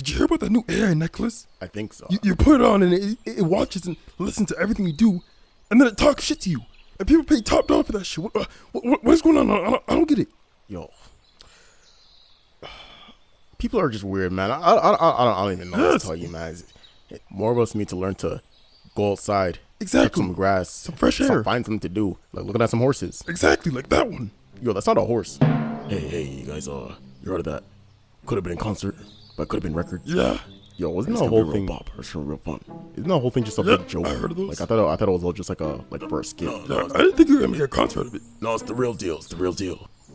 Did you hear about that new AI necklace? I think so. You put it on and it watches and listens to everything you do, and then it talks shit to you. And people pay top dollar for that shit. What is going on? I don't get it. Yo. People are just weird, man. I don't even know what to tell you, man. More of us need to learn to go outside. Exactly. Get some grass. Some fresh air. Find something to do. Like looking at some horses. Exactly, like that one. Yo, that's not a horse. Hey, you guys, you heard of that? Could have been in concert, but could have been record. Yeah. Yo, wasn't the whole thing real fun? Isn't the whole thing just a big joke? I heard of those. Like I thought it was all just like for a skit. No, I didn't think you were gonna make a concert out of it. No, it's the real deal.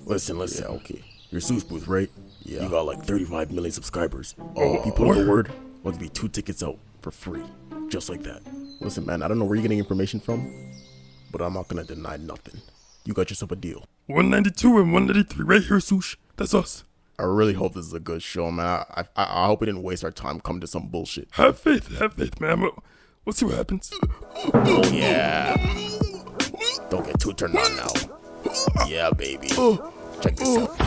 Listen. Yeah, okay. Your Sush booth, right? Yeah. You got like 35 million subscribers. Oh, you put in the word, we'll give you 2 tickets out for free, just like that. Listen, man, I don't know where you're getting information from, but I'm not gonna deny nothing. You got yourself a deal. 192 and 193 right here, Sush. That's us. I really hope this is a good show, man. I hope we didn't waste our time coming to some bullshit. Have faith, man. We'll see what happens. Oh, yeah. Don't get too turned on now. Yeah, baby. Check this out.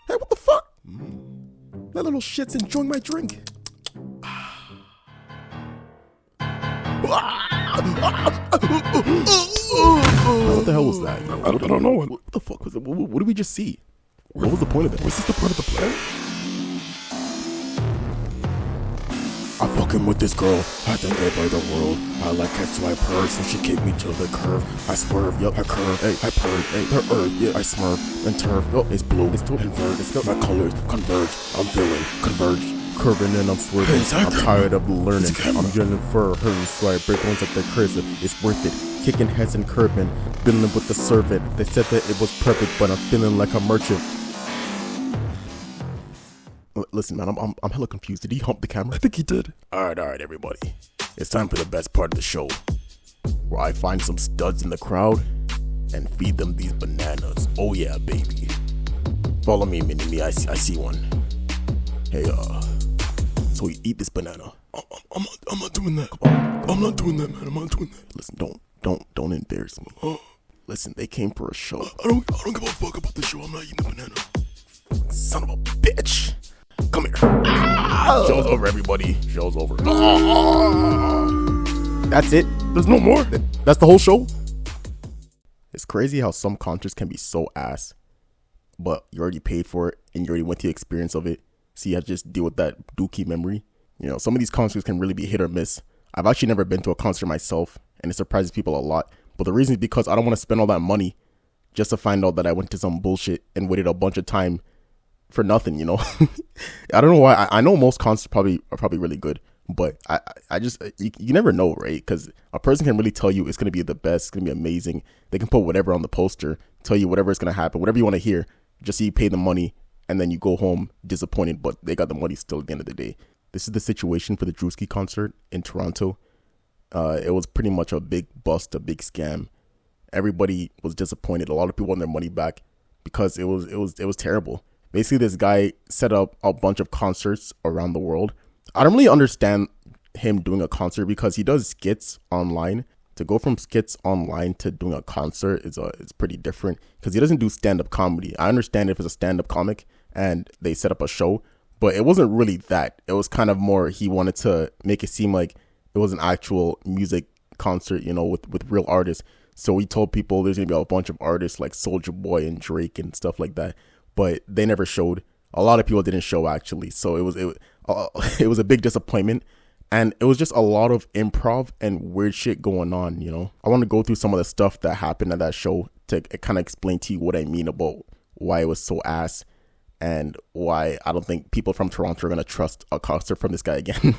Hey, what the fuck? That little shit's enjoying my drink. What the hell was that? I don't know. What the fuck was it? What did we just see? What was the point of it? Was this the part of the plan? I'm fucking with this girl. I think I buy the world. I like it, so I purr, so she kicked me to the curve. I swerve, yup, I curve, hey, I purr, hey, her earth, yeah, I smurf, and turf, oh, it's blue, it's to invert, it's got my colors converge. I'm feeling converge, curving and I'm swerving. I'm tired of learning. I'm Jennifer, her, so I break ones at the crib. It's worth it. Kicking heads and curbing, dealing with the servant. They said that it was perfect, but I'm feeling like a merchant. Listen, man, I'm hella confused. Did he hump the camera? I think he did. All right, everybody. It's time for the best part of the show, where I find some studs in the crowd and feed them these bananas. Oh yeah, baby. Follow me, Mini-Me. I see one. Hey, so you eat this banana. I'm not doing that. I'm not doing that, man. I'm not doing that. Listen, don't embarrass me. Listen, they came for a show. I don't give a fuck about the show. I'm not eating the banana. Son of a bitch. Come here. Show's over, everybody. Show's over. That's it? There's no more? That's the whole show? It's crazy how some concerts can be so ass, but you already paid for it and you already went through the experience of it, so you have to just deal with that dookie memory. You know, some of these concerts can really be hit or miss. I've actually never been to a concert myself, and it surprises people a lot. But the reason is because I don't want to spend all that money just to find out that I went to some bullshit and waited a bunch of time for nothing, you know. I don't know why. I know most concerts are probably really good, but I just you never know, right? Because a person can really tell you it's gonna be the best, it's gonna be amazing. They can put whatever on the poster, tell you whatever is gonna happen, whatever you want to hear, just so you pay the money and then you go home disappointed, but they got the money still at the end of the day. This is the situation for the Druski concert in Toronto. It was pretty much a big bust, a big scam. Everybody was disappointed. A lot of people want their money back because it was terrible. Basically, this guy set up a bunch of concerts around the world. I don't really understand him doing a concert because he does skits online. To go from skits online to doing a concert is pretty different because he doesn't do stand-up comedy. I understand if it's a stand-up comic and they set up a show, but it wasn't really that. It was kind of more he wanted to make it seem like it was an actual music concert, you know, with real artists. So he told people there's going to be a bunch of artists like Soulja Boy and Drake and stuff like that. But they never showed. A lot of people didn't show, actually. So it was a big disappointment. And it was just a lot of improv and weird shit going on, you know. I want to go through some of the stuff that happened at that show to kind of explain to you what I mean about why it was so ass and why I don't think people from Toronto are going to trust a concert from this guy again.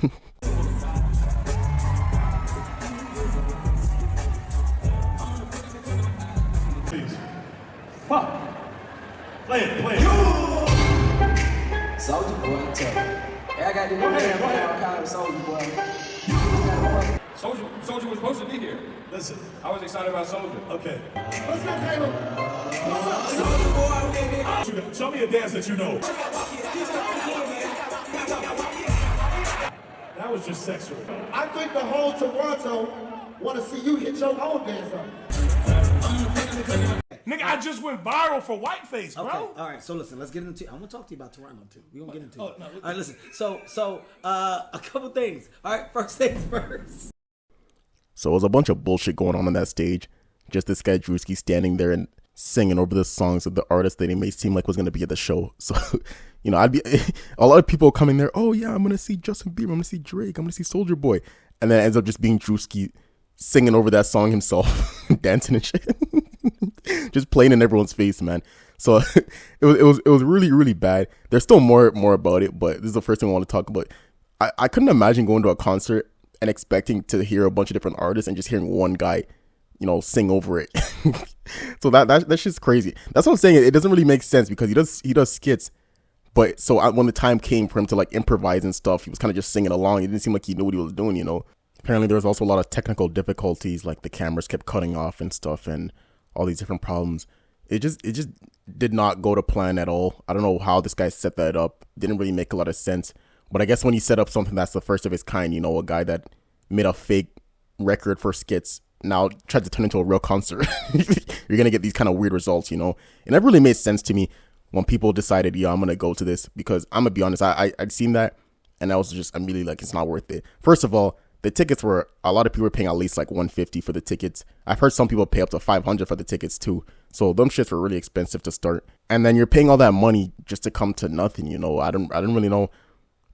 Fuck. Play it. Soulja Boy, tell me. Hey, I got the new name. I call him Soulja Boy. Soulja was supposed to be here. Listen, I was excited about Soulja. Okay. Let's go, Caleb. Show me a dance that you know. That was just sexual. I think the whole Toronto want to see you hit your own dance up. Nigga, I just went viral for whiteface, bro. Okay, all right. So listen, let's get into. I'm gonna talk to you about Toronto too. We're gonna get into it. No, all right, listen. So a couple things. All right, first things first. So it was a bunch of bullshit going on that stage. Just this guy Druski standing there and singing over the songs of the artist that he may seem like was gonna be at the show. So, you know, I'd be a lot of people coming there. Oh yeah, I'm gonna see Justin Bieber. I'm gonna see Drake. I'm gonna see Soulja Boy, and then it ends up just being Druski singing over that song himself, dancing and shit. Just playing in everyone's face, man. So it was really, really bad. There's still more about it, but this is the first thing I want to talk about. I couldn't imagine going to a concert and expecting to hear a bunch of different artists and just hearing one guy, you know, sing over it. So that's just crazy. That's what I'm saying. It doesn't really make sense because he does skits. But so when the time came for him to like improvise and stuff, he was kind of just singing along. It didn't seem like he knew what he was doing, you know. Apparently there was also a lot of technical difficulties, like the cameras kept cutting off and stuff and all these different problems. It just did not go to plan at all. I don't know how this guy set that up. Didn't really make a lot of sense. But I guess when you set up something that's the first of its kind, you know, a guy that made a fake record for skits now tried to turn into a real concert, you're going to get these kind of weird results, you know. And that really made sense to me when people decided, yeah, I'm going to go to this, because I'm going to be honest, I'd seen that and I was just immediately like, it's not worth it. First of all, the tickets were, a lot of people were paying at least like $150 for the tickets. I've heard some people pay up to $500 for the tickets too. So them shits were really expensive to start. And then you're paying all that money just to come to nothing, you know. I didn't really know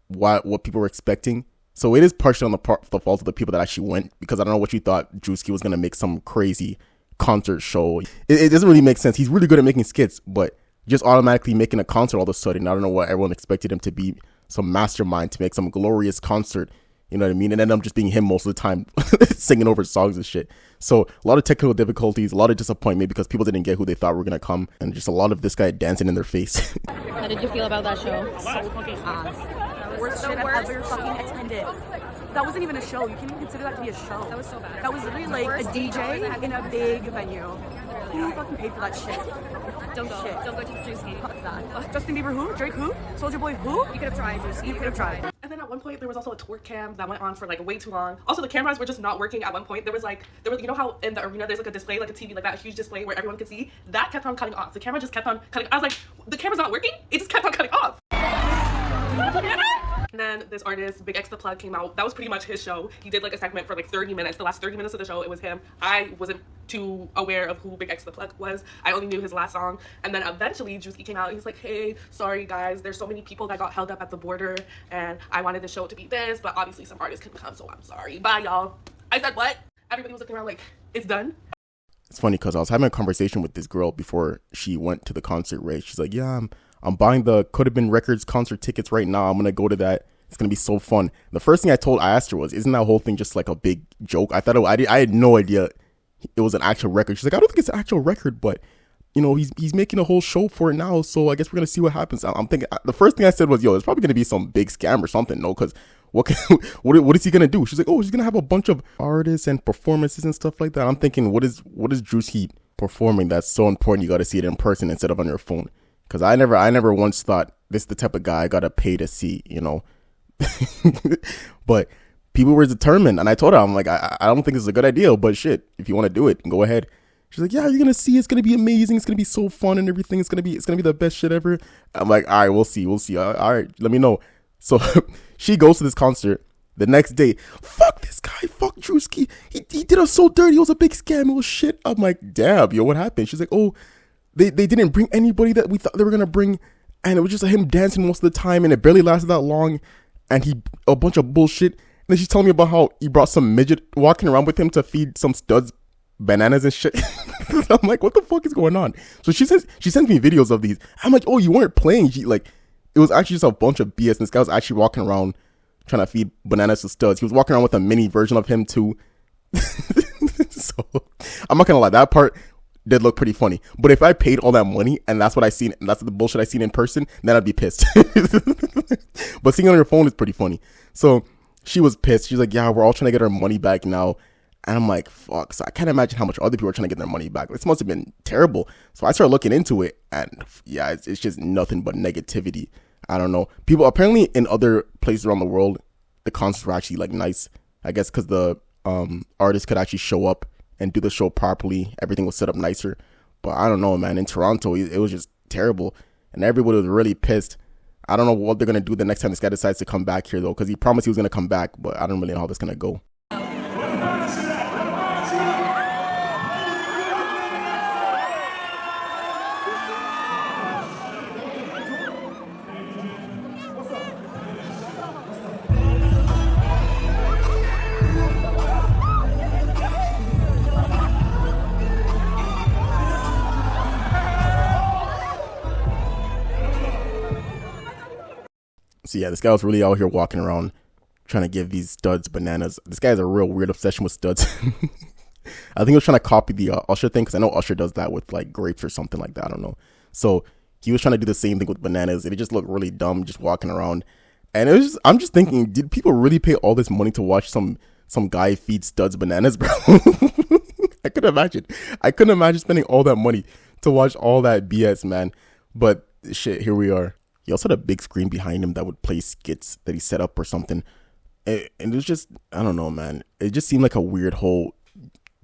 what people were expecting. So it is partially on the fault of the people that actually went, because I don't know what you thought Druski was going to make some crazy concert show. It doesn't really make sense. He's really good at making skits, but just automatically making a concert all of a sudden, I don't know what everyone expected him to be, some mastermind to make some glorious concert. You know what I mean? And ended up just being him most of the time, singing over songs and shit. So a lot of technical difficulties, a lot of disappointment because people didn't get who they thought were going to come. And just a lot of this guy dancing in their face. How did you feel about that show? So fucking ass. Worst shit I've ever fucking attended. That wasn't even a show. You can't even consider that to be a show. That was so bad. That was literally like a DJ in a big venue. Who fucking paid for that shit? Don't go. Shit. Don't go to Druski. Fuck that. Justin Bieber who? Drake who? Soulja Boy who? You could have tried, Druski. You could have tried. And then at one point there was also a twerk cam that went on for like way too long. Also the cameras were just not working at one point. There was you know how in the arena there's like a display, like a TV, like that huge display where everyone could see? That kept on cutting off. The camera just kept on cutting. I was like, the camera's not working? It just kept on cutting off. And then this artist, Big X the Plug, came out. That was pretty much his show. He did like a segment for like 30 minutes. The last 30 minutes of the show, it was him. I wasn't too aware of who Big X the Plug was. I only knew his last song. And then eventually Druski came out. He's like, hey, sorry guys, there's so many people that got held up at the border and I wanted the show to be this, but obviously some artists couldn't come, so I'm sorry. Bye y'all. I said what? Everybody was looking around like, it's done? It's funny because I was having a conversation with this girl before she went to the concert, right? She's like, yeah, I'm buying the Could Have Been Records concert tickets right now. I'm going to go to that. It's going to be so fun. The first thing I asked her was, isn't that whole thing just like a big joke? I had no idea it was an actual record. She's like, I don't think it's an actual record, but you know, he's making a whole show for it now. So I guess we're going to see what happens. I'm thinking, the first thing I said was, yo, it's probably going to be some big scam or something. No, because what is he going to do? She's like, oh, he's going to have a bunch of artists and performances and stuff like that. I'm thinking, what is Druski performing that's so important you got to see it in person instead of on your phone? Because I never once thought this is the type of guy I got to pay to see, you know. But people were determined, and I told her, I'm like, I don't think this is a good idea, but shit, if you want to do it, go ahead. She's like, yeah, you're gonna see, it's gonna be amazing, it's gonna be so fun and everything, it's gonna be the best shit ever. I'm like, all right, we'll see. All right, let me know. So she goes to this concert. The next day, fuck this guy, fuck Druski, he did us so dirty, it was a big scam, it was shit. I'm like, damn, yo, what happened? She's like, oh, they didn't bring anybody that we thought they were gonna bring, and it was just him dancing most of the time, and it barely lasted that long. And a bunch of bullshit. And then she's telling me about how he brought some midget walking around with him to feed some studs bananas and shit. I'm like, what the fuck is going on? So she sends me videos of these. I'm like, oh, you weren't playing. It was actually just a bunch of BS. And this guy was actually walking around trying to feed bananas to studs. He was walking around with a mini version of him too. So I'm not gonna lie, that part did look pretty funny. But if I paid all that money and that's what I seen, and that's the bullshit I seen in person, then I'd be pissed. But seeing it on your phone is pretty funny. So she was pissed. She's like, yeah, we're all trying to get our money back now. And I'm like, fuck. So I can't imagine how much other people are trying to get their money back. This must have been terrible. So I started looking into it, and yeah, it's just nothing but negativity. I don't know. People apparently in other places around the world, the concerts were actually like nice. I guess because the artists could actually show up and do the show properly. Everything was set up nicer. But I don't know, man. In Toronto, it was just terrible. And everybody was really pissed. I don't know what they're going to do the next time this guy decides to come back here, though, because he promised he was going to come back. But I don't really know how that's going to go. So yeah, this guy was really out here walking around trying to give these studs bananas. This guy has a real weird obsession with studs. I think he was trying to copy the Usher thing, because I know Usher does that with like grapes or something like that. I don't know. So he was trying to do the same thing with bananas, and it just looked really dumb just walking around. And it was just, I'm just thinking, did people really pay all this money to watch some guy feed studs bananas, bro? I couldn't imagine spending all that money to watch all that BS, man. But shit, here we are. He also had a big screen behind him that would play skits that he set up or something. And it was just, I don't know, man. It just seemed like a weird whole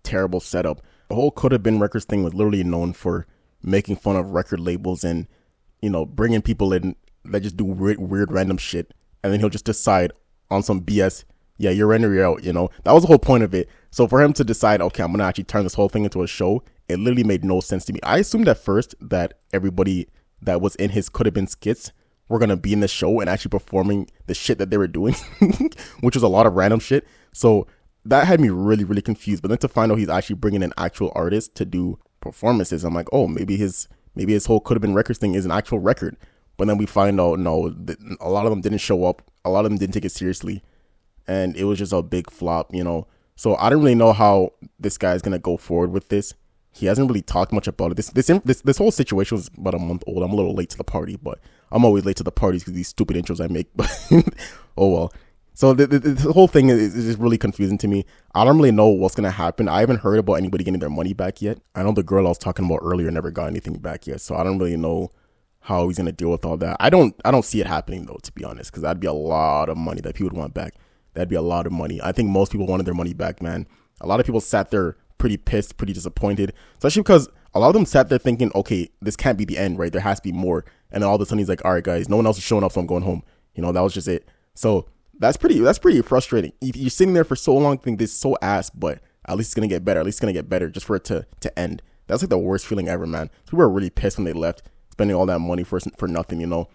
terrible setup. The whole Could Have Been Records thing was literally known for making fun of record labels and, you know, bringing people in that just do weird random shit. And then he'll just decide on some BS, yeah, you're in or you're out, you know. That was the whole point of it. So for him to decide, okay, I'm going to actually turn this whole thing into a show, it literally made no sense to me. I assumed at first that everybody that was in his Could Have Been skits were going to be in the show and actually performing the shit that they were doing, which was a lot of random shit. So that had me really, really confused. But then to find out he's actually bringing an actual artist to do performances, I'm like, oh, maybe his whole Could Have Been Records thing is an actual record. But then we find out, no, a lot of them didn't show up. A lot of them didn't take it seriously. And it was just a big flop, you know. So I don't really know how this guy is going to go forward with this. He hasn't really talked much about it. This whole situation was about a month old. I'm a little late to the party, but I'm always late to the parties because these stupid intros I make. But oh well. So the whole thing is just really confusing to me. I don't really know what's gonna happen. I haven't heard about anybody getting their money back yet. I know the girl I was talking about earlier never got anything back yet. So I don't really know how he's gonna deal with all that. I don't see it happening though, to be honest, because that'd be a lot of money that people would want back. That'd be a lot of money. I think most people wanted their money back, man. A lot of people sat there pretty pissed, pretty disappointed, especially because a lot of them sat there thinking, okay, this can't be the end, right? There has to be more. And then all of a sudden he's like, all right, guys, no one else is showing up, so I'm going home. You know, that was just it. So that's pretty frustrating. If you're sitting there for so long thinking this is so ass, but at least it's gonna get better. At least it's gonna get better, just for it to end. That's like the worst feeling ever, man. People were really pissed when they left, spending all that money for nothing, you know.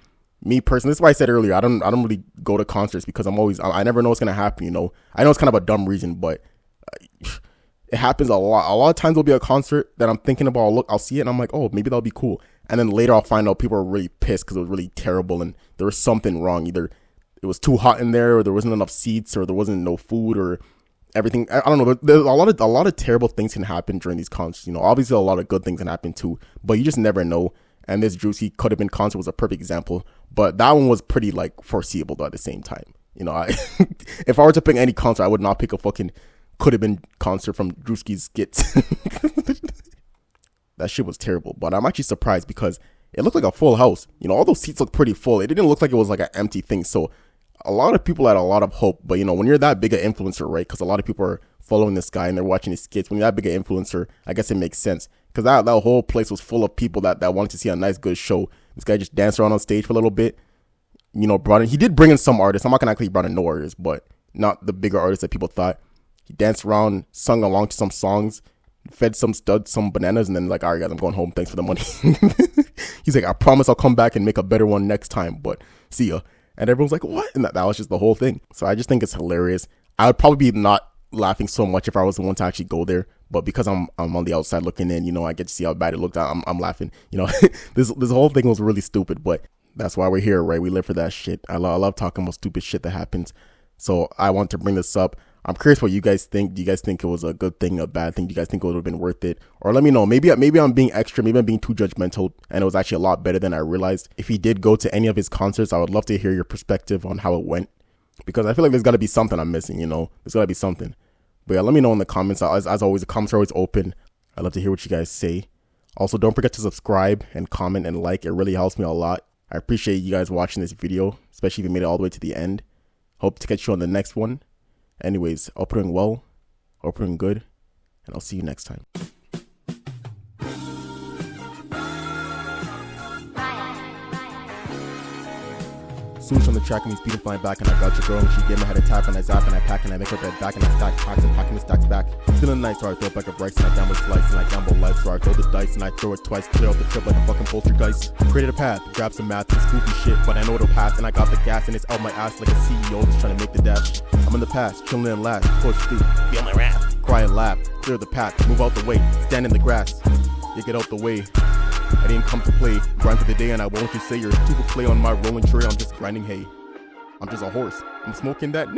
Me personally, this is why I said earlier, I don't really go to concerts, because I never know what's gonna happen, you know. I know it's kind of a dumb reason, but it happens a lot. A lot of times there'll be a concert that I'm thinking about, I'll see it and I'm like, oh, maybe that'll be cool. And then later I'll find out people are really pissed because it was really terrible and there was something wrong. Either it was too hot in there, or there wasn't enough seats, or there wasn't no food, or everything. I don't know. There's a lot of terrible things can happen during these concerts. You know, obviously a lot of good things can happen too, but you just never know. And this Druski Could Have Been concert was a perfect example, but that one was pretty like foreseeable though at the same time. You know, if I were to pick any concert, I would not pick a fucking Could Have Been concert from Druski's skits. That shit was terrible, but I'm actually surprised because it looked like a full house. You know, all those seats looked pretty full. It didn't look like it was like an empty thing. So a lot of people had a lot of hope, but you know, when you're that big an influencer, right? Because a lot of people are following this guy and they're watching his skits. When you're that big an influencer, I guess it makes sense, because that whole place was full of people that wanted to see a nice, good show. This guy just danced around on stage for a little bit. You know, he did bring in some artists. I'm not gonna actually brought in no artists, but not the bigger artists that people thought. He danced around, sung along to some songs, fed some studs some bananas, and then like, all right guys, I'm going home, thanks for the money. He's like, I promise I'll come back and make a better one next time, but see ya. And everyone's like, what? And that was just the whole thing. So I just think it's hilarious. I would probably be not laughing so much if I was the one to actually go there, but because I'm on the outside looking in, you know, I get to see how bad it looked. I'm laughing, you know. this whole thing was really stupid, but that's why we're here, right? We live for that shit. I love talking about stupid shit that happens. So I want to bring this up. I'm curious what you guys think. Do you guys think it was a good thing, a bad thing? Do you guys think it would have been worth it? Or let me know. Maybe I'm being extra. Maybe I'm being too judgmental, and it was actually a lot better than I realized. If he did go to any of his concerts, I would love to hear your perspective on how it went, because I feel like there's got to be something I'm missing, you know? There's got to be something. But yeah, let me know in the comments. As always, the comments are always open. I'd love to hear what you guys say. Also, don't forget to subscribe and comment and like. It really helps me a lot. I appreciate you guys watching this video, especially if you made it all the way to the end. Hope to catch you on the next one. Anyways, hope you're doing well, Hope you're doing good, and I'll see you next time. Swoosh on the track and me speeding flying back, and I got your girl and she gave my head a tap, and I zap and I pack and I make her bed back, and I stack packs and packing the stacks back. Feeling nice, so I throw a bag of rice and I gamble slice and I gamble life, so I throw the dice and I throw it twice, clear out the trip like a fucking poltergeist. Created a path, grab some math and spooky shit, but I know it'll pass, and I got the gas and it's out my ass like a CEO just trying to make the dash. I'm in the past, chilling and last, push through, feel my wrath, cry and laugh, clear the path, move out the way, stand in the grass, you get out the way. I didn't come to play, grind for the day, and I won't just say you're a stupid play on my rolling tray. I'm just grinding hay. I'm just a horse. I'm smoking that.